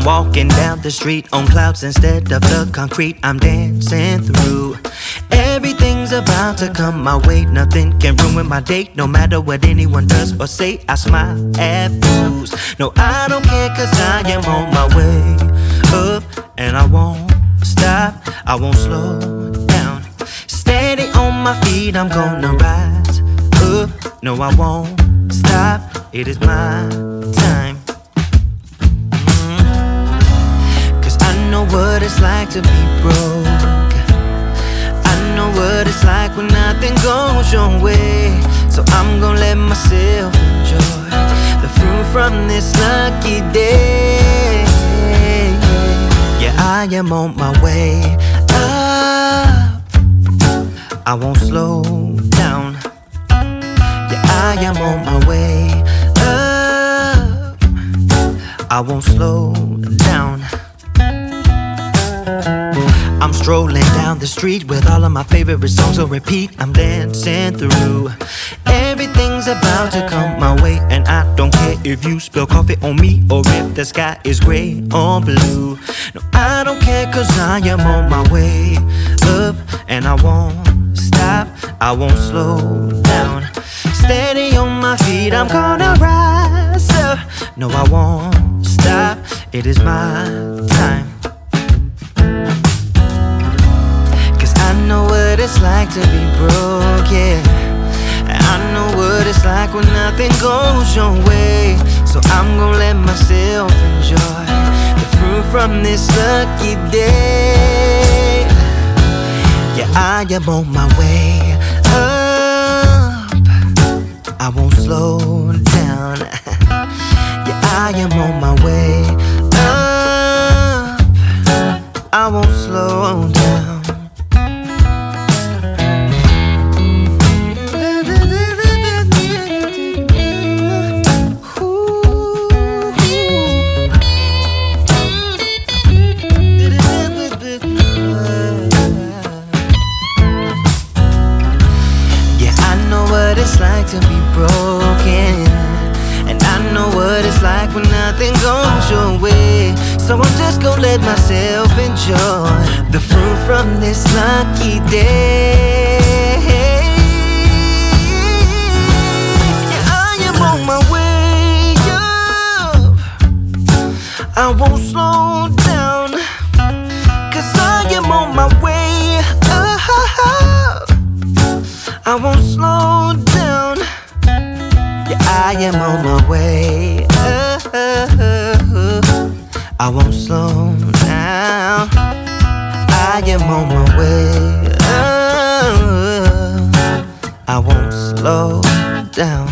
walking down the street on clouds instead of the concrete I'm dancing through. Everything's about to come my way, nothing can ruin my day. No matter what anyone does or say, I smile at fools. No, I don't care, cause I am on my way up, and I won't stop, I won't slow down. Steady on my feet, I'm gonna rise up. No, I won't stop, it is my time. Cause I know what it's like to be broke. I know what it's like when nothing goes your way. So I'm gonna let myself enjoy the fruit from this lucky day. Yeah, I am on my way up, I won't slow down. Yeah, I am on my way up, I won't slow down. I'm strolling down the street with all of my favorite songs on repeat. I'm dancing through. Everything's about to come my way, and I don't care if you spill coffee on me or if the sky is gray or blue. No, I don't care, cause I am on my way up, and I won't stop, I won't slow down. Steady on my feet, I'm gonna rise up. No, I won't stop, it is my time. I know what it's like to be broke, yeah. I know what it's like when nothing goes your way. So I'm gonna let myself enjoy the fruit from this lucky day. Yeah, I am on my way up, I won't slow down. Yeah, I am on my way up, I won't slow down. It's like to be broken, and I know what it's like when nothing goes your way. So I'm just gonna let myself enjoy the fruit from this lucky day. Yeah, I am on my way up, I won't slow down, cause I am on my way up, I won't slow down. Yeah, I am on my way up, I won't slow down. I am on my way up, I won't slow down.